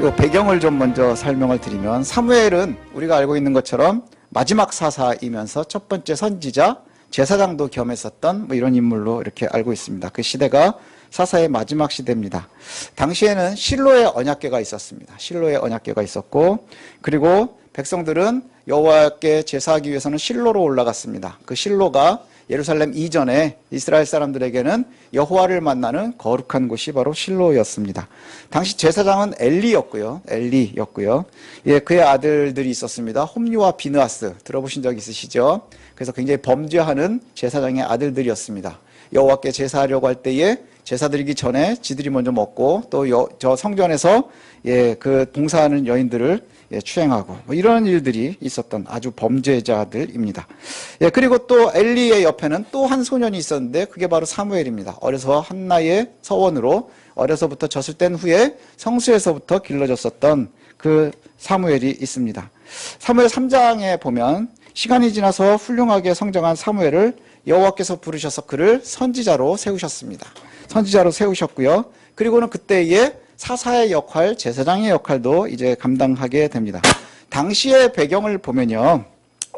요 배경을 좀 먼저 설명을 드리면, 사무엘은 우리가 알고 있는 것처럼 마지막 사사이면서 첫 번째 선지자, 제사장도 겸했었던 뭐 이런 인물로 이렇게 알고 있습니다. 그 시대가 사사의 마지막 시대입니다. 당시에는 실로의 언약궤가 있었습니다. 실로의 언약궤가 있었고, 그리고 백성들은 여호와께 제사하기 위해서는 실로로 올라갔습니다. 그 실로가 예루살렘 이전에 이스라엘 사람들에게는 여호와를 만나는 거룩한 곳이 바로 실로였습니다. 당시 제사장은 엘리였고요. 예, 그의 아들들이 있었습니다. 홈리와 비느하스, 들어보신 적 있으시죠? 그래서 굉장히 범죄하는 제사장의 아들들이었습니다. 여호와께 제사하려고 할 때에 제사 드리기 전에 지들이 먼저 먹고, 또 저 성전에서 그 봉사하는 여인들을 추행하고, 뭐 이런 일들이 있었던 아주 범죄자들입니다. 그리고 또 엘리의 옆에는 또 한 소년이 있었는데, 그게 바로 사무엘입니다. 어려서 한나의 서원으로 어려서부터 젖을 뗀 후에 성수에서부터 길러졌었던 그 사무엘이 있습니다. 사무엘 3장에 보면 시간이 지나서 훌륭하게 성장한 사무엘을 여호와께서 부르셔서 그를 선지자로 세우셨습니다. 선지자로 세우셨고요. 그리고는 그때의 사사의 역할, 제사장의 역할도 이제 감당하게 됩니다. 당시의 배경을 보면요,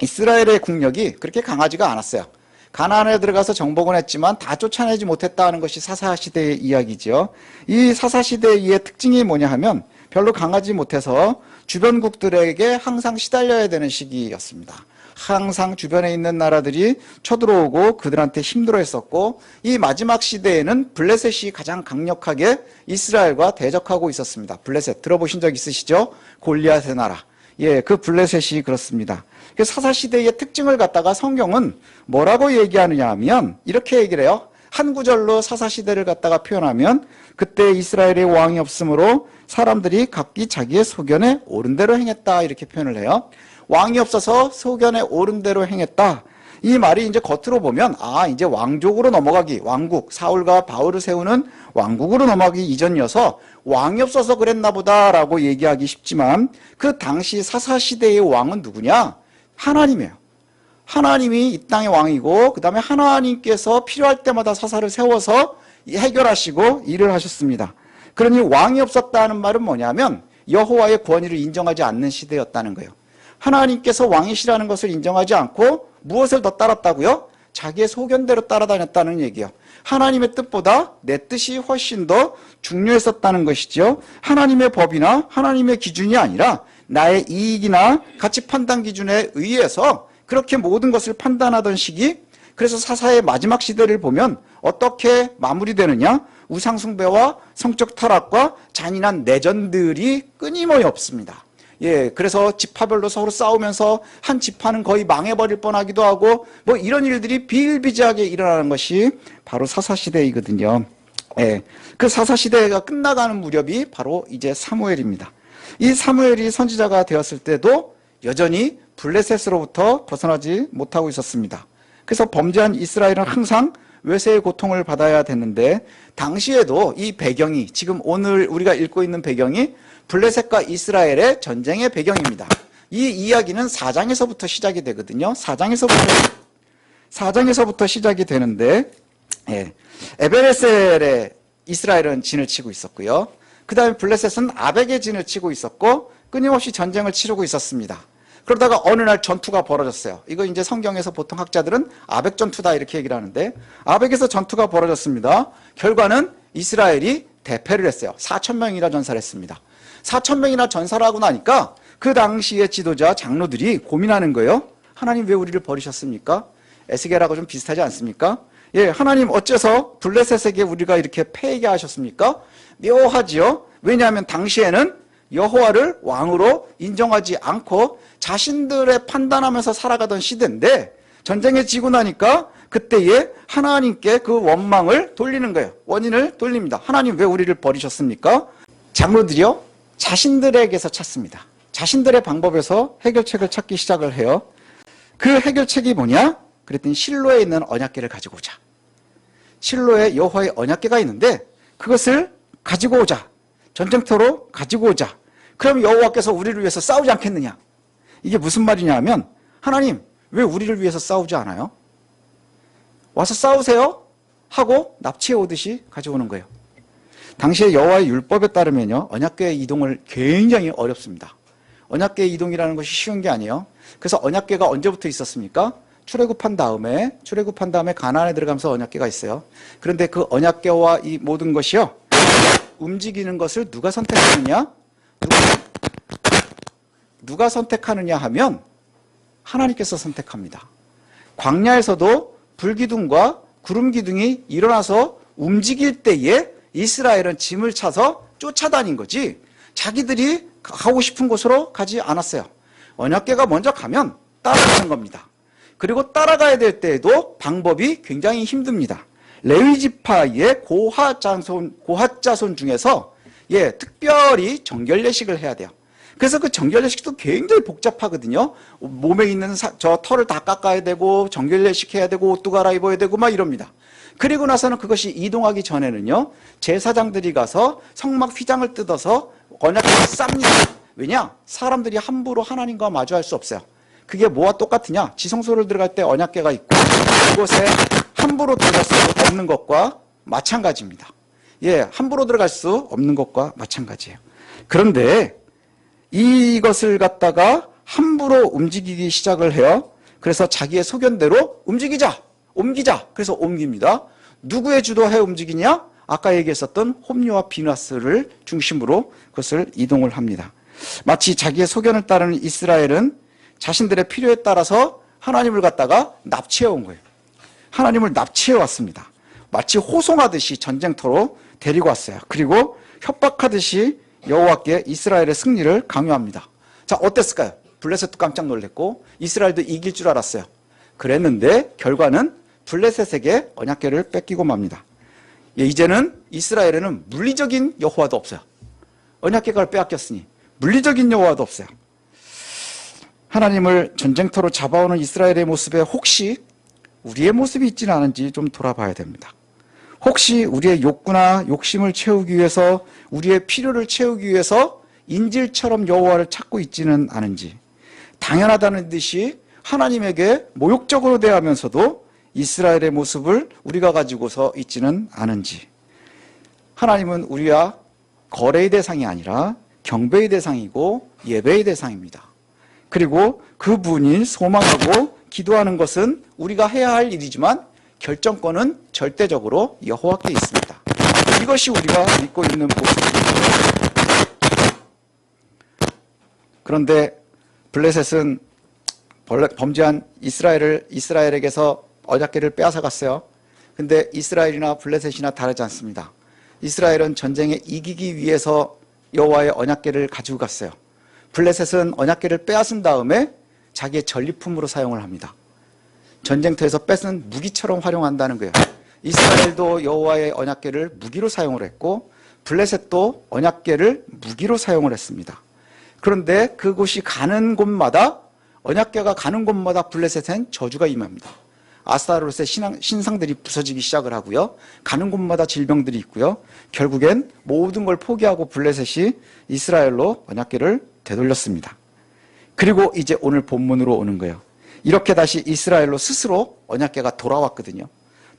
이스라엘의 국력이 그렇게 강하지가 않았어요. 가나안에 들어가서 정복은 했지만 다 쫓아내지 못했다는 것이 사사시대의 이야기죠. 이 사사시대의 특징이 뭐냐 하면 별로 강하지 못해서 주변국들에게 항상 시달려야 되는 시기였습니다. 항상 주변에 있는 나라들이 쳐들어오고 그들한테 힘들어했었고, 이 마지막 시대에는 블레셋이 가장 강력하게 이스라엘과 대적하고 있었습니다. 블레셋 들어보신 적 있으시죠? 골리앗의 나라. 그 블레셋이 그렇습니다. 사사시대의 특징을 갖다가 성경은 뭐라고 얘기하느냐 하면 이렇게 얘기를 해요. 한 구절로 사사시대를 갖다가 표현하면, 그때 이스라엘의 왕이 없으므로 사람들이 각기 자기의 소견에 옳은 대로 행했다, 이렇게 표현을 해요. 왕이 없어서 소견에 옳은 대로 행했다. 이 말이 이제 겉으로 보면, 이제 왕족으로 넘어가기, 왕국, 사울과 바울을 세우는 왕국으로 넘어가기 이전이어서 왕이 없어서 그랬나 보다라고 얘기하기 쉽지만, 그 당시 사사시대의 왕은 누구냐? 하나님이에요. 하나님이 이 땅의 왕이고, 그 다음에 하나님께서 필요할 때마다 사사를 세워서 해결하시고 일을 하셨습니다. 그러니 왕이 없었다는 말은 뭐냐면 여호와의 권위를 인정하지 않는 시대였다는 거예요. 하나님께서 왕이시라는 것을 인정하지 않고 무엇을 더 따랐다고요? 자기의 소견대로 따라다녔다는 얘기예요. 하나님의 뜻보다 내 뜻이 훨씬 더 중요했었다는 것이죠. 하나님의 법이나 하나님의 기준이 아니라 나의 이익이나 가치 판단 기준에 의해서 그렇게 모든 것을 판단하던 시기, 그래서 사사의 마지막 시대를 보면 어떻게 마무리되느냐? 우상숭배와 성적 타락과 잔인한 내전들이 끊임없이 없습니다. 그래서 지파별로 서로 싸우면서 한 지파는 거의 망해버릴 뻔하기도 하고, 뭐 이런 일들이 비일비재하게 일어나는 것이 바로 사사시대이거든요. 그 사사시대가 끝나가는 무렵이 바로 이제 사무엘입니다. 이 사무엘이 선지자가 되었을 때도 여전히 블레셋으로부터 벗어나지 못하고 있었습니다. 그래서 범죄한 이스라엘은 항상 외세의 고통을 받아야 됐는데, 당시에도 이 배경이, 지금 오늘 우리가 읽고 있는 배경이 블레셋과 이스라엘의 전쟁의 배경입니다. 이 이야기는 4장에서부터 시작이 되거든요. 4장에서부터 시작이 되는데, 에베레셀에 이스라엘은 진을 치고 있었고요. 그 다음에 블레셋은 아벡에 진을 치고 있었고, 끊임없이 전쟁을 치르고 있었습니다. 그러다가 어느 날 전투가 벌어졌어요. 이거 이제 성경에서 보통 학자들은 아벡 전투다 이렇게 얘기를 하는데, 아벡에서 전투가 벌어졌습니다. 결과는 이스라엘이 대패를 했어요. 4,000명이나 전사를 했습니다. 4,000명이나 전사를 하고 나니까 그 당시의 지도자 장로들이 고민하는 거예요. 하나님 왜 우리를 버리셨습니까? 에스겔하고 좀 비슷하지 않습니까? 하나님 어째서 블레셋에게 우리가 이렇게 패하게 하셨습니까? 묘하지요. 왜냐하면 당시에는 여호와를 왕으로 인정하지 않고 자신들의 판단하면서 살아가던 시대인데, 전쟁에 지고 나니까 그때에 하나님께 그 원망을 돌리는 거예요. 원인을 돌립니다. 하나님 왜 우리를 버리셨습니까? 장로들이요, 자신들에게서 찾습니다. 자신들의 방법에서 해결책을 찾기 시작을 해요. 그 해결책이 뭐냐? 그랬더니 실로에 있는 언약궤를 가지고 오자. 실로에 여호와의 언약궤가 있는데 그것을 가지고 오자. 전쟁터로 가지고 오자. 그럼 여호와께서 우리를 위해서 싸우지 않겠느냐? 이게 무슨 말이냐 하면, 하나님 왜 우리를 위해서 싸우지 않아요? 와서 싸우세요 하고 납치해 오듯이 가져오는 거예요. 당시에 여호와의 율법에 따르면요, 언약궤의 이동을 굉장히 어렵습니다. 언약궤의 이동이라는 것이 쉬운 게 아니에요. 그래서 언약궤가 언제부터 있었습니까? 출애굽한 다음에 가나안에 들어가면서 언약궤가 있어요. 그런데 그 언약궤와 이 모든 것이요, 움직이는 것을 누가 선택하느냐? 누가 선택하느냐 하면 하나님께서 선택합니다. 광야에서도 불기둥과 구름기둥이 일어나서 움직일 때에 이스라엘은 짐을 차서 쫓아다닌 거지 자기들이 가고 싶은 곳으로 가지 않았어요. 언약궤가 먼저 가면 따라가는 겁니다. 그리고 따라가야 될 때에도 방법이 굉장히 힘듭니다. 레위지파의 고핫자손 중에서 특별히 정결례식을 해야 돼요. 그래서 그 정결례식도 굉장히 복잡하거든요. 몸에 있는 저 털을 다 깎아야 되고 정결례식 해야 되고 옷도 갈아입어야 되고 막 이럽니다. 그리고 나서는 그것이 이동하기 전에는요, 제사장들이 가서 성막 휘장을 뜯어서 언약궤를 쌉니다. 왜냐? 사람들이 함부로 하나님과 마주할 수 없어요. 그게 뭐와 똑같으냐? 지성소를 들어갈 때 언약궤가 있고 그곳에 함부로 들어갈 수 없는 것과 마찬가지입니다. 함부로 들어갈 수 없는 것과 마찬가지예요. 그런데 이것을 갖다가 함부로 움직이기 시작을 해요. 그래서 자기의 소견대로 옮기자. 그래서 옮깁니다. 누구의 주도하에 움직이냐? 아까 얘기했었던 홈리와 비나스를 중심으로 그것을 이동을 합니다. 마치 자기의 소견을 따르는 이스라엘은 자신들의 필요에 따라서 하나님을 갖다가 납치해 온 거예요. 하나님을 납치해 왔습니다. 마치 호송하듯이 전쟁터로 데리고 왔어요. 그리고 협박하듯이 여호와께 이스라엘의 승리를 강요합니다. 자, 어땠을까요? 블레셋도 깜짝 놀랐고 이스라엘도 이길 줄 알았어요. 그랬는데 결과는 블레셋에게 언약궤를 뺏기고 맙니다. 이제는 이스라엘에는 물리적인 여호와도 없어요. 언약궤를 빼앗겼으니 물리적인 여호와도 없어요. 하나님을 전쟁터로 잡아오는 이스라엘의 모습에 혹시 우리의 모습이 있지는 않은지 좀 돌아봐야 됩니다. 혹시 우리의 욕구나 욕심을 채우기 위해서, 우리의 필요를 채우기 위해서 인질처럼 여호와를 찾고 있지는 않은지, 당연하다는 듯이 하나님에게 모욕적으로 대하면서도 이스라엘의 모습을 우리가 가지고서 있지는 않은지. 하나님은 우리와 거래의 대상이 아니라 경배의 대상이고 예배의 대상입니다. 그리고 그분이 소망하고 기도하는 것은 우리가 해야 할 일이지만 결정권은 절대적으로 여호와께 있습니다. 이것이 우리가 믿고 있는 모습입니다. 그런데 블레셋은 범죄한 이스라엘에게서 언약궤를 빼앗아갔어요. 근데 이스라엘이나 블레셋이나 다르지 않습니다. 이스라엘은 전쟁에 이기기 위해서 여호와의 언약궤를 가지고 갔어요. 블레셋은 언약궤를 빼앗은 다음에 자기의 전리품으로 사용을 합니다. 전쟁터에서 뺏은 무기처럼 활용한다는 거예요. 이스라엘도 여호와의 언약궤를 무기로 사용을 했고 블레셋도 언약궤를 무기로 사용을 했습니다. 그런데 그곳이 가는 곳마다, 언약궤가 가는 곳마다 블레셋엔 저주가 임합니다. 아스타롯의 신상들이 부서지기 시작을 하고요. 가는 곳마다 질병들이 있고요. 결국엔 모든 걸 포기하고 블레셋이 이스라엘로 언약궤를 되돌렸습니다. 그리고 이제 오늘 본문으로 오는 거예요. 이렇게 다시 이스라엘로 스스로 언약궤가 돌아왔거든요.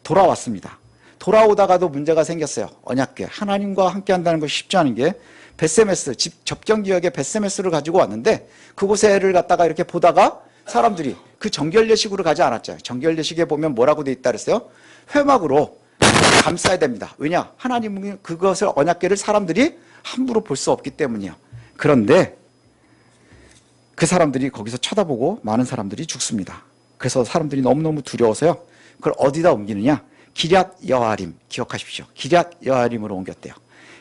돌아왔습니다. 돌아오다가도 문제가 생겼어요. 언약궤, 하나님과 함께 한다는 것이 쉽지 않은 게, 벳세메스, 접경지역의 벳세메스를 가지고 왔는데 그곳에를 갖다가 이렇게 보다가 사람들이 그 정결례식으로 가지 않았잖아요. 정결례식에 보면 뭐라고 돼 있다 그랬어요? 회막으로 감싸야 됩니다. 왜냐? 하나님은 그것을, 언약궤를 사람들이 함부로 볼 수 없기 때문이에요. 그런데 그 사람들이 거기서 쳐다보고 많은 사람들이 죽습니다. 그래서 사람들이 너무너무 두려워서요. 그걸 어디다 옮기느냐? 기럇 여아림, 기억하십시오. 기럇 여아림으로 옮겼대요.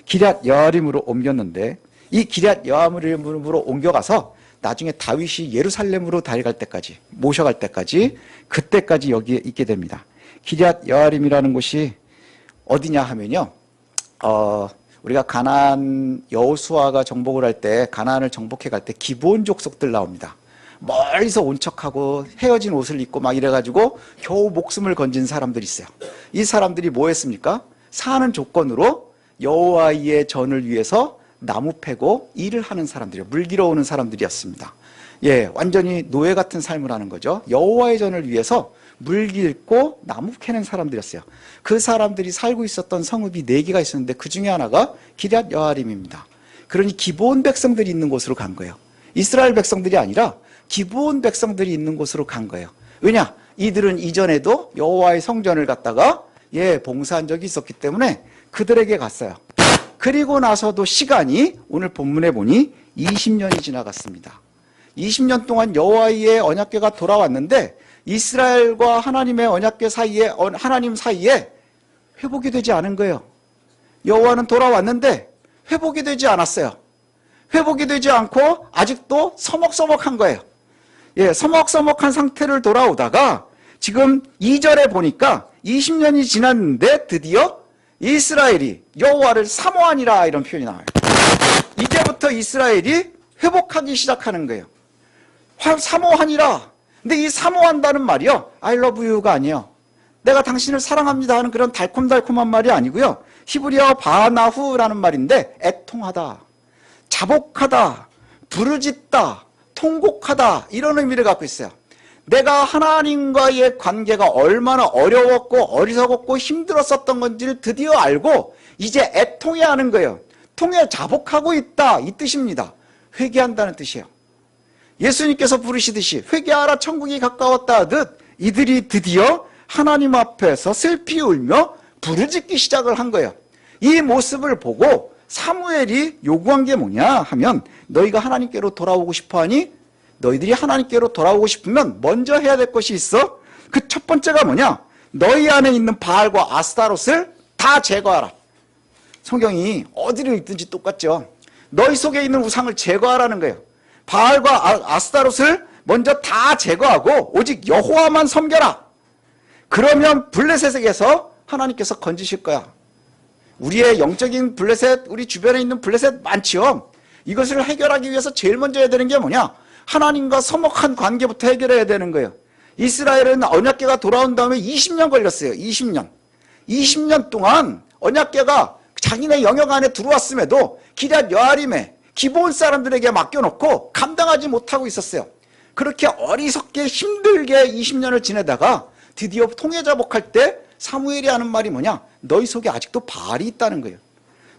기럇 여아림으로 옮겼는데 이 기럇 여아림으로 옮겨가서 나중에 다윗이 예루살렘으로 데려갈 때까지, 모셔갈 때까지, 그때까지 여기에 있게 됩니다. 기럇 여아림이라는 곳이 어디냐 하면요, 우리가 가나안, 여호수아가 정복을 할 때, 가나안을 정복해 갈 때 기브온 족속들 나옵니다. 멀리서 온 척하고 헤어진 옷을 입고 막 이래가지고 겨우 목숨을 건진 사람들이 있어요. 이 사람들이 뭐 했습니까? 사는 조건으로 여호와의 전을 위해서 나무 패고 일을 하는 사람들이에요. 물 길어 오는 사람들이었습니다. 예, 완전히 노예 같은 삶을 하는 거죠. 여호와의 전을 위해서 물 깃고 나무 캐는 사람들이었어요. 그 사람들이 살고 있었던 성읍이 4개가 있었는데 그 중에 하나가 기럇 여아림입니다. 그러니 기브온 백성들이 있는 곳으로 간 거예요. 이스라엘 백성들이 아니라 기브온 백성들이 있는 곳으로 간 거예요. 왜냐? 이들은 이전에도 여호와의 성전을 갖다가 봉사한 적이 있었기 때문에 그들에게 갔어요. 그리고 나서도 시간이 오늘 본문에 보니 20년이 지나갔습니다. 20년 동안 여호와의 언약궤가 돌아왔는데 이스라엘과 하나님의 언약궤 사이에, 하나님 사이에 회복이 되지 않은 거예요. 여호와는 돌아왔는데 회복이 되지 않았어요. 회복이 되지 않고 아직도 서먹서먹한 거예요. 서먹서먹한 상태를 돌아오다가 지금 2절에 보니까 20년이 지났는데 드디어 이스라엘이 여호와를 사모하니라 이런 표현이 나와요. 이제부터 이스라엘이 회복하기 시작하는 거예요. 사모하니라. 근데 이 사모한다는 말이요, I love you가 아니에요. 내가 당신을 사랑합니다 하는 그런 달콤달콤한 말이 아니고요, 히브리어 바나후라는 말인데 애통하다, 자복하다, 부르짖다, 통곡하다 이런 의미를 갖고 있어요. 내가 하나님과의 관계가 얼마나 어려웠고 어리석었고 힘들었었던 건지를 드디어 알고 이제 애통해하는 거예요. 통해 자복하고 있다 이 뜻입니다. 회개한다는 뜻이에요. 예수님께서 부르시듯이 회개하라 천국이 가까웠다 하듯 이들이 드디어 하나님 앞에서 슬피 울며 부르짖기 시작을 한 거예요. 이 모습을 보고 사무엘이 요구한 게 뭐냐 하면, 너희가 하나님께로 돌아오고 싶어하니 너희들이 하나님께로 돌아오고 싶으면 먼저 해야 될 것이 있어. 그 첫 번째가 뭐냐, 너희 안에 있는 바알과 아스타롯을 다 제거하라. 성경이 어디를 읽든지 똑같죠. 너희 속에 있는 우상을 제거하라는 거예요. 바알과 아스타롯을 먼저 다 제거하고 오직 여호와만 섬겨라. 그러면 블레셋에게서 하나님께서 건지실 거야. 우리의 영적인 블레셋, 우리 주변에 있는 블레셋 많지요. 이것을 해결하기 위해서 제일 먼저 해야 되는 게 뭐냐, 하나님과 서먹한 관계부터 해결해야 되는 거예요. 이스라엘은 언약궤가 돌아온 다음에 20년 걸렸어요. 20년 동안 언약궤가 자기네 영역 안에 들어왔음에도 기럇 여아림에 기브온 사람들에게 맡겨놓고 감당하지 못하고 있었어요. 그렇게 어리석게 힘들게 20년을 지내다가 드디어 통해자복할 때 사무엘이 하는 말이 뭐냐, 너희 속에 아직도 바알이 있다는 거예요.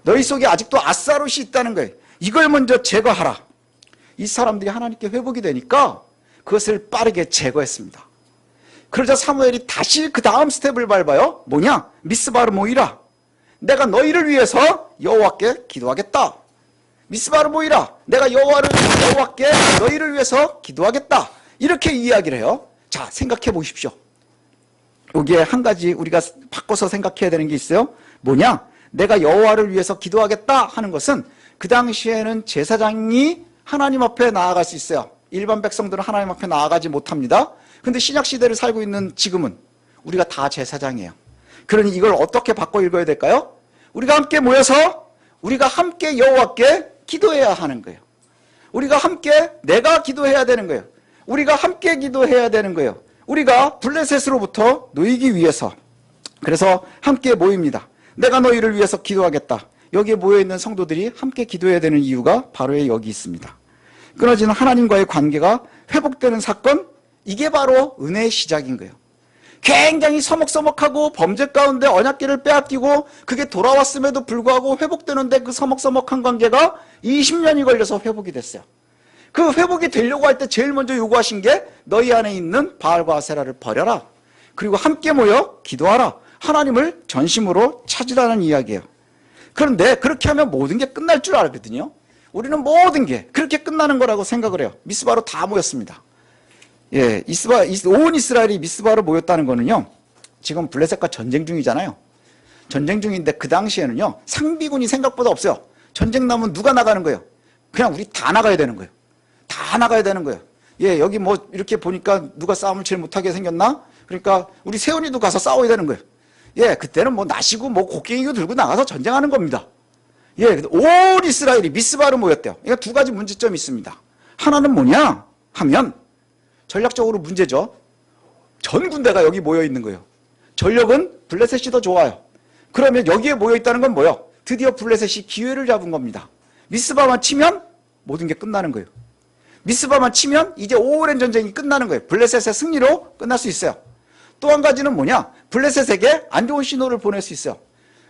너희 속에 아직도 아스타롯이 있다는 거예요. 이걸 먼저 제거하라. 이 사람들이 하나님께 회복이 되니까 그것을 빠르게 제거했습니다. 그러자 사무엘이 다시 그 다음 스텝을 밟아요. 뭐냐, 미스바를 모이라. 내가 너희를 위해서 여호와께 기도하겠다. 미스바를 모이라. 내가 여호와께 너희를 위해서 기도하겠다. 이렇게 이야기를 해요. 자, 생각해 보십시오. 여기에 한 가지 우리가 바꿔서 생각해야 되는 게 있어요. 뭐냐, 내가 여호와를 위해서 기도하겠다 하는 것은 그 당시에는 제사장이 하나님 앞에 나아갈 수 있어요. 일반 백성들은 하나님 앞에 나아가지 못합니다. 근데 신약시대를 살고 있는 지금은 우리가 다 제사장이에요. 그러니 이걸 어떻게 바꿔 읽어야 될까요? 우리가 함께 모여서 우리가 함께 여호와께 기도해야 하는 거예요. 우리가 함께, 내가 기도해야 되는 거예요. 우리가 함께 기도해야 되는 거예요. 우리가 블레셋으로부터 놓이기 위해서. 그래서 함께 모입니다. 내가 너희를 위해서 기도하겠다. 여기에 모여있는 성도들이 함께 기도해야 되는 이유가 바로 여기 있습니다. 끊어지는 하나님과의 관계가 회복되는 사건, 이게 바로 은혜의 시작인 거예요. 굉장히 서먹서먹하고 범죄 가운데 언약궤를 빼앗기고 그게 돌아왔음에도 불구하고 회복되는데 그 서먹서먹한 관계가 20년이 걸려서 회복이 됐어요. 그 회복이 되려고 할 때 제일 먼저 요구하신 게 너희 안에 있는 바알과 아세라를 버려라. 그리고 함께 모여 기도하라. 하나님을 전심으로 찾으라는 이야기예요. 그런데 그렇게 하면 모든 게 끝날 줄 알거든요. 우리는 모든 게 그렇게 끝나는 거라고 생각을 해요. 미스바로 다 모였습니다. 온 이스라엘이 미스바로 모였다는 거는요, 지금 블레셋과 전쟁 중이잖아요. 전쟁 중인데 그 당시에는요, 상비군이 생각보다 없어요. 전쟁 나면 누가 나가는 거예요? 그냥 우리 다 나가야 되는 거예요. 다 나가야 되는 거예요. 여기 뭐 이렇게 보니까 누가 싸움을 제일 못하게 생겼나? 그러니까 우리 세훈이도 가서 싸워야 되는 거예요. 그때는 뭐 나시고 뭐 곡괭이도 들고 나가서 전쟁하는 겁니다. 온 이스라엘이 미스바로 모였대요. 그러니까 두 가지 문제점이 있습니다. 하나는 뭐냐 하면 전략적으로 문제죠. 전 군대가 여기 모여 있는 거예요. 전력은 블레셋이 더 좋아요. 그러면 여기에 모여 있다는 건 뭐예요? 드디어 블레셋이 기회를 잡은 겁니다. 미스바만 치면 모든 게 끝나는 거예요. 미스바만 치면 이제 오랜 전쟁이 끝나는 거예요. 블레셋의 승리로 끝날 수 있어요. 또 한 가지는 뭐냐? 블레셋에게 안 좋은 신호를 보낼 수 있어요.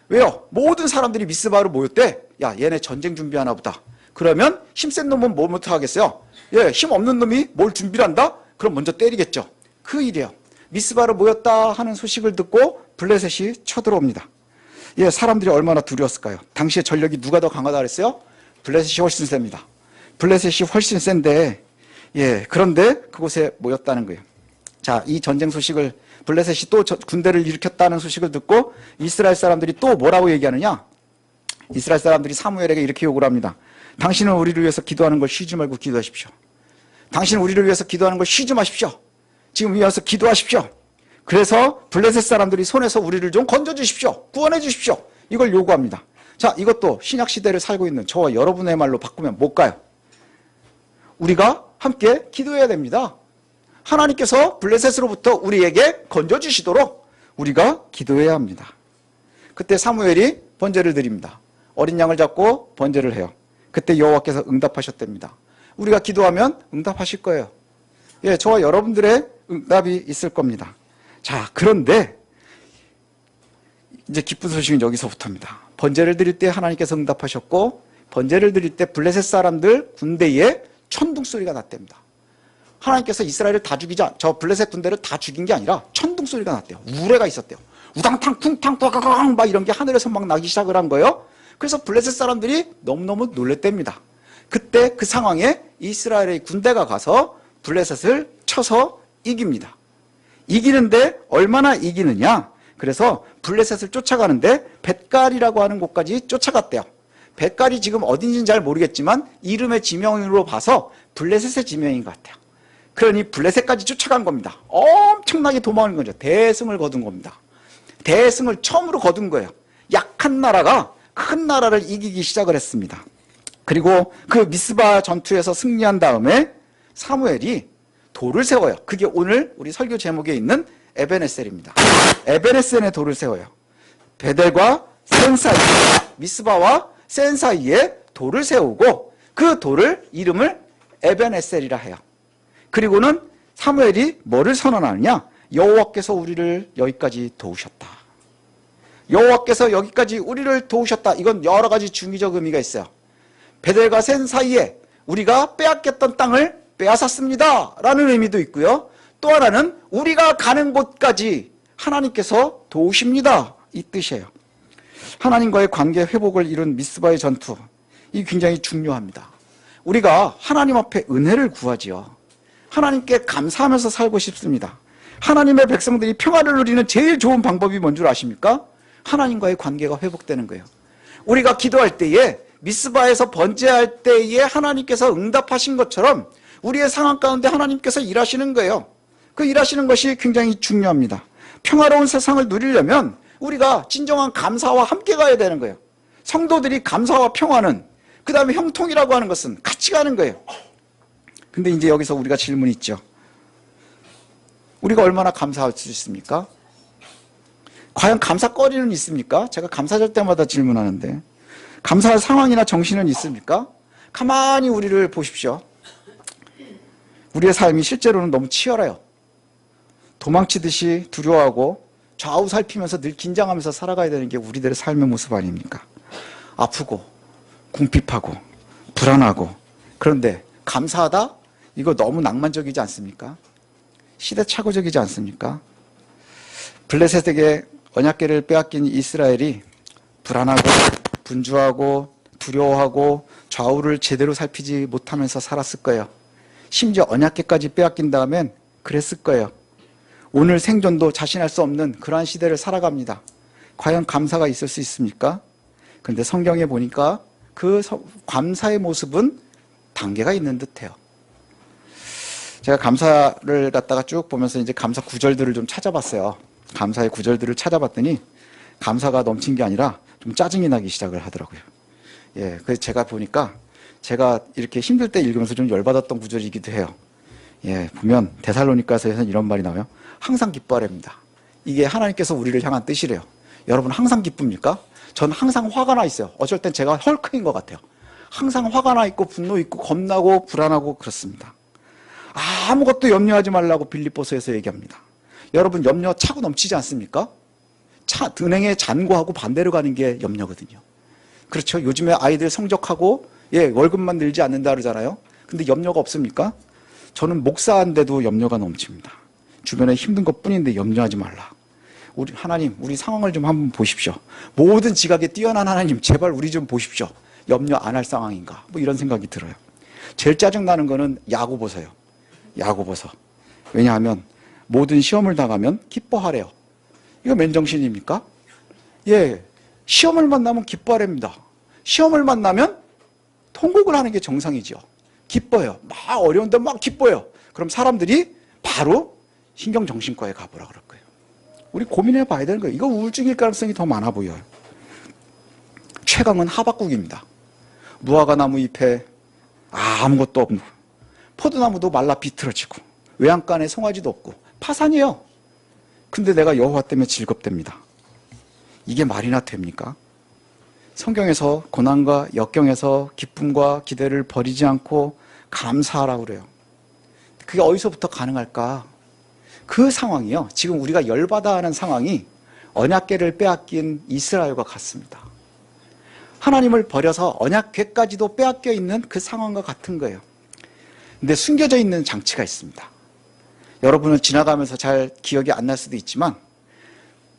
왜요? 모든 사람들이 미스바로 모였대. 야, 얘네 전쟁 준비하나 보다. 그러면 힘센 놈은 뭐부터 하겠어요? 예, 힘 없는 놈이 뭘 준비를 한다? 그럼 먼저 때리겠죠. 그 일이에요. 미스바로 모였다 하는 소식을 듣고 블레셋이 쳐들어옵니다. 예, 사람들이 얼마나 두려웠을까요? 당시에 전력이 누가 더 강하다 그랬어요? 블레셋이 훨씬 셉니다. 블레셋이 훨씬 센데, 예, 그런데 그곳에 모였다는 거예요. 자, 이 전쟁 소식을, 블레셋이 또 군대를 일으켰다는 소식을 듣고 이스라엘 사람들이 또 뭐라고 얘기하느냐? 이스라엘 사람들이 사무엘에게 이렇게 요구를 합니다. 당신은 우리를 위해서 기도하는 걸 쉬지 말고 기도하십시오. 당신은 우리를 위해서 기도하는 걸 쉬지 마십시오. 지금 위에서 기도하십시오. 그래서 블레셋 사람들이 손에서 우리를 좀 건져주십시오. 구원해 주십시오. 이걸 요구합니다. 자, 이것도 신약시대를 살고 있는 저와 여러분의 말로 바꾸면 뭘까요? 우리가 함께 기도해야 됩니다. 하나님께서 블레셋으로부터 우리에게 건져주시도록 우리가 기도해야 합니다. 그때 사무엘이 번제를 드립니다. 어린 양을 잡고 번제를 해요. 그때 여호와께서 응답하셨답니다. 우리가 기도하면 응답하실 거예요. 예, 저와 여러분들의 응답이 있을 겁니다. 자, 그런데 이제 기쁜 소식은 여기서부터입니다. 번제를 드릴 때 하나님께서 응답하셨고, 번제를 드릴 때 블레셋 사람들 군대에 천둥 소리가 났답니다. 하나님께서 이스라엘을 다 저 블레셋 군대를 다 죽인 게 아니라 천둥 소리가 났대요. 우레가 있었대요. 우당탕 쿵탕 꽉꽉 막 이런 게 하늘에서 막 나기 시작을 한 거예요. 그래서 블레셋 사람들이 너무너무 놀랬답니다. 그때 그 상황에 이스라엘의 군대가 가서 블레셋을 쳐서 이깁니다. 이기는데 얼마나 이기느냐? 그래서 블레셋을 쫓아가는데 벳갈이라고 하는 곳까지 쫓아갔대요. 벳갈이 지금 어딘지는 잘 모르겠지만 이름의 지명으로 봐서 블레셋의 지명인 것 같아요. 그러니 블레셋까지 쫓아간 겁니다. 엄청나게 도망한 거죠. 대승을 거둔 겁니다. 대승을 처음으로 거둔 거예요. 약한 나라가 큰 나라를 이기기 시작을 했습니다. 그리고 그 미스바 전투에서 승리한 다음에 사무엘이 돌을 세워요. 그게 오늘 우리 설교 제목에 있는 에벤에셀입니다. 에벤에셀의 돌을 세워요. 베델과 센 사이, 미스바와 센 사이에 돌을 세우고 그 돌을 이름을 에벤에셀이라 해요. 그리고는 사무엘이 뭐를 선언하느냐? 여호와께서 우리를 여기까지 도우셨다. 여호와께서 여기까지 우리를 도우셨다. 이건 여러 가지 중의적 의미가 있어요. 베델과 센 사이에 우리가 빼앗겼던 땅을 빼앗았습니다 라는 의미도 있고요. 또 하나는 우리가 가는 곳까지 하나님께서 도우십니다 이 뜻이에요. 하나님과의 관계 회복을 이룬 미스바의 전투, 이 굉장히 중요합니다. 우리가 하나님 앞에 은혜를 구하지요. 하나님께 감사하면서 살고 싶습니다. 하나님의 백성들이 평화를 누리는 제일 좋은 방법이 뭔 줄 아십니까? 하나님과의 관계가 회복되는 거예요. 우리가 기도할 때에, 미스바에서 번제할 때에 하나님께서 응답하신 것처럼 우리의 상황 가운데 하나님께서 일하시는 거예요. 그 일하시는 것이 굉장히 중요합니다. 평화로운 세상을 누리려면 우리가 진정한 감사와 함께 가야 되는 거예요. 성도들이 감사와 평화는, 그 다음에 형통이라고 하는 것은 같이 가는 거예요. 근데 이제 여기서 우리가 질문이 있죠. 우리가 얼마나 감사할 수 있습니까? 과연 감사거리는 있습니까? 제가 감사절 때마다 질문하는데 감사할 상황이나 정신은 있습니까? 가만히 우리를 보십시오. 우리의 삶이 실제로는 너무 치열해요. 도망치듯이 두려워하고 좌우 살피면서 늘 긴장하면서 살아가야 되는 게 우리들의 삶의 모습 아닙니까? 아프고 궁핍하고 불안하고. 그런데 감사하다? 이거 너무 낭만적이지 않습니까? 시대착오적이지 않습니까? 블레셋에게 언약궤를 빼앗긴 이스라엘이 불안하고 분주하고 두려워하고 좌우를 제대로 살피지 못하면서 살았을 거예요. 심지어 언약궤까지 빼앗긴 다음엔 그랬을 거예요. 오늘 생존도 자신할 수 없는 그러한 시대를 살아갑니다. 과연 감사가 있을 수 있습니까? 그런데 성경에 보니까 그 감사의 모습은 단계가 있는 듯해요. 제가 감사를 갖다가 쭉 보면서 이제 감사 구절들을 좀 찾아봤어요. 감사의 구절들을 찾아봤더니 감사가 넘친 게 아니라 좀 짜증이 나기 시작을 하더라고요. 예, 그래서 제가 보니까 제가 이렇게 힘들 때 읽으면서 좀 열받았던 구절이기도 해요. 예, 보면 데살로니가서에서는 이런 말이 나와요. 항상 기뻐하랍니다. 이게 하나님께서 우리를 향한 뜻이래요. 여러분 항상 기쁩니까? 전 항상 화가 나 있어요. 어쩔 땐 제가 헐크인 것 같아요. 항상 화가 나 있고 분노 있고 겁나고 불안하고 그렇습니다. 아무것도 염려하지 말라고 빌립보서에서 얘기합니다. 여러분 염려 차고 넘치지 않습니까? 은행에 잔고하고 반대로 가는 게 염려거든요. 그렇죠. 요즘에 아이들 성적하고 월급만 늘지 않는다 그러잖아요. 근데 염려가 없습니까? 저는 목사인데도 염려가 넘칩니다. 주변에 힘든 것뿐인데 염려하지 말라. 우리 하나님, 우리 상황을 좀 한번 보십시오. 모든 지각에 뛰어난 하나님, 제발 우리 좀 보십시오. 염려 안 할 상황인가? 뭐 이런 생각이 들어요. 제일 짜증나는 거는 야구 보서요. 야구 보서. 왜냐하면 모든 시험을 당하면 기뻐하래요. 이거 맨정신입니까? 시험을 만나면 기뻐하랍니다. 시험을 만나면 통곡을 하는 게 정상이죠. 기뻐요. 막 어려운데 막 기뻐요. 그럼 사람들이 바로 신경정신과에 가보라 그럴 거예요. 우리 고민해 봐야 되는 거예요. 이거 우울증일 가능성이 더 많아 보여요. 최강은 하박국입니다. 무화과 나무 잎에 아무것도 없고 포도나무도 말라 비틀어지고 외양간에 송아지도 없고 파산이에요. 근데 내가 여호와 때문에 즐겁답니다. 이게 말이나 됩니까? 성경에서 고난과 역경에서 기쁨과 기대를 버리지 않고 감사하라고 그래요. 그게 어디서부터 가능할까? 그 상황이요. 지금 우리가 열받아 하는 상황이 언약궤를 빼앗긴 이스라엘과 같습니다. 하나님을 버려서 언약궤까지도 빼앗겨 있는 그 상황과 같은 거예요. 근데 숨겨져 있는 장치가 있습니다. 여러분은 지나가면서 잘 기억이 안 날 수도 있지만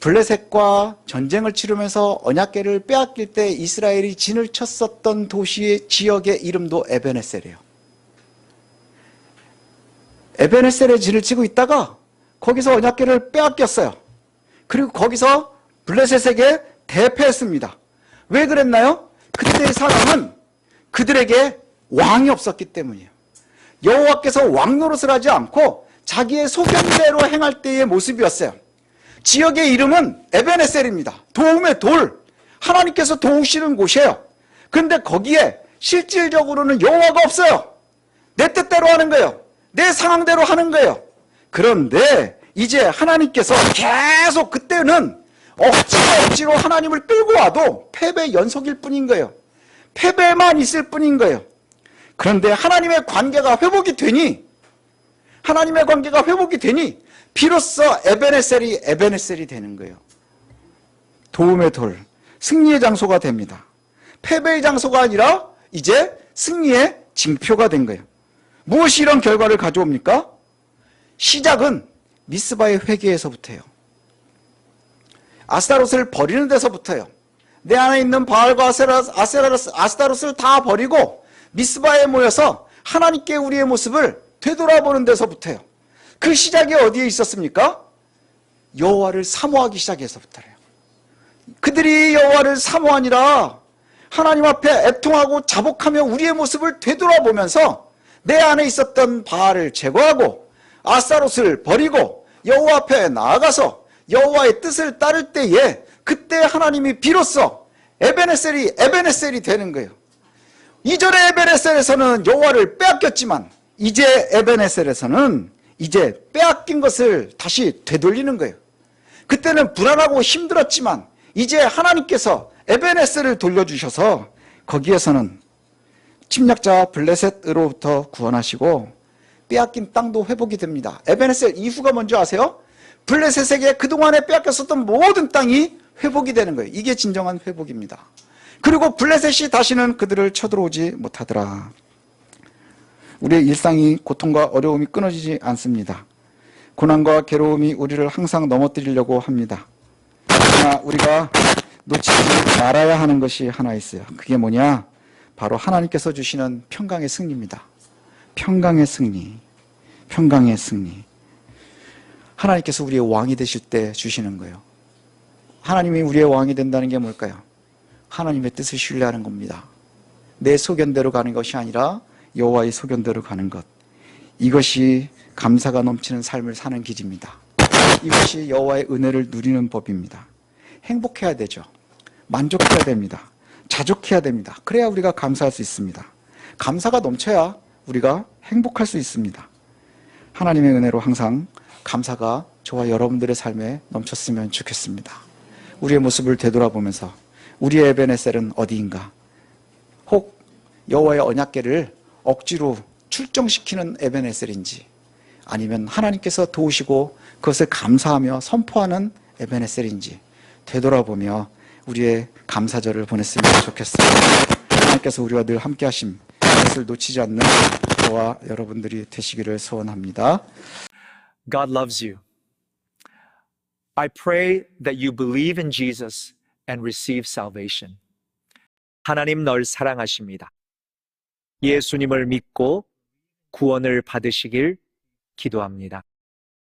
블레셋과 전쟁을 치르면서 언약궤를 빼앗길 때 이스라엘이 진을 쳤었던 도시의 지역의 이름도 에베네셀이에요. 에베네셀에 진을 치고 있다가 거기서 언약궤를 빼앗겼어요. 그리고 거기서 블레셋에게 대패했습니다. 왜 그랬나요? 그때의 사람은 그들에게 왕이 없었기 때문이에요. 여호와께서 왕 노릇을 하지 않고 자기의 소견대로 행할 때의 모습이었어요. 지역의 이름은 에베네셀입니다. 도움의 돌, 하나님께서 도우시는 곳이에요. 그런데 거기에 실질적으로는 여호와가 없어요. 내 뜻대로 하는 거예요. 내 상황대로 하는 거예요. 그런데 이제 하나님께서 계속 그때는 억지로 하나님을 끌고 와도 패배 연속일 뿐인 거예요. 패배만 있을 뿐인 거예요. 그런데 하나님의 관계가 회복이 되니 비로소 에베네셀이 되는 거예요. 도움의 돌, 승리의 장소가 됩니다. 패배의 장소가 아니라 이제 승리의 징표가 된 거예요. 무엇이 이런 결과를 가져옵니까? 시작은 미스바의 회개에서부터예요. 아스타롯을 버리는 데서부터요. 내 안에 있는 바알과 아스타롯을 다 버리고 미스바에 모여서 하나님께 우리의 모습을 되돌아보는 데서부터요. 그 시작이 어디에 있었습니까? 여호와를 사모하기 시작해서부터래요. 그들이 여호와를 사모하니라 하나님 앞에 애통하고 자복하며 우리의 모습을 되돌아보면서 내 안에 있었던 바알을 제거하고 아스타롯을 버리고 여호와 앞에 나아가서 여호와의 뜻을 따를 때에 그때 하나님이 비로소 에베네셀이 되는 거예요. 이전에 에베네셀에서는 여호와를 빼앗겼지만 이제 에베네셀에서는 이제 빼앗긴 것을 다시 되돌리는 거예요. 그때는 불안하고 힘들었지만 이제 하나님께서 에베네셀을 돌려주셔서 거기에서는 침략자 블레셋으로부터 구원하시고 빼앗긴 땅도 회복이 됩니다. 에베네셀 이후가 뭔지 아세요? 블레셋에게 그동안에 빼앗겼었던 모든 땅이 회복이 되는 거예요. 이게 진정한 회복입니다. 그리고 블레셋이 다시는 그들을 쳐들어오지 못하더라. 우리의 일상이 고통과 어려움이 끊어지지 않습니다. 고난과 괴로움이 우리를 항상 넘어뜨리려고 합니다. 그러나 우리가 놓치지 말아야 하는 것이 하나 있어요. 그게 뭐냐? 바로 하나님께서 주시는 평강의 승리입니다. 평강의 승리. 하나님께서 우리의 왕이 되실 때 주시는 거예요. 하나님이 우리의 왕이 된다는 게 뭘까요? 하나님의 뜻을 신뢰하는 겁니다. 내 소견대로 가는 것이 아니라 여호와의 소견대로 가는 것. 이것이 감사가 넘치는 삶을 사는 길입니다. 이것이 여호와의 은혜를 누리는 법입니다. 행복해야 되죠. 만족해야 됩니다. 자족해야 됩니다. 그래야 우리가 감사할 수 있습니다. 감사가 넘쳐야 우리가 행복할 수 있습니다. 하나님의 은혜로 항상 감사가 저와 여러분들의 삶에 넘쳤으면 좋겠습니다. 우리의 모습을 되돌아보면서 우리의 에베네셀은 어디인가? 혹 여호와의 언약궤를 억지로 출정시키는 에벤에셀인지, 아니면 하나님께서 도우시고 그것을 감사하며 선포하는 에벤에셀인지 되돌아보며 우리의 감사절을 보냈으면 좋겠습니다. 하나님께서 우리와 늘 함께 하심, 그것을 놓치지 않는 저와 여러분들이 되시기를 소원합니다. God loves you. I pray that you believe in Jesus and receive salvation. 하나님 널 사랑하십니다. 예수님을 믿고 구원을 받으시길 기도합니다.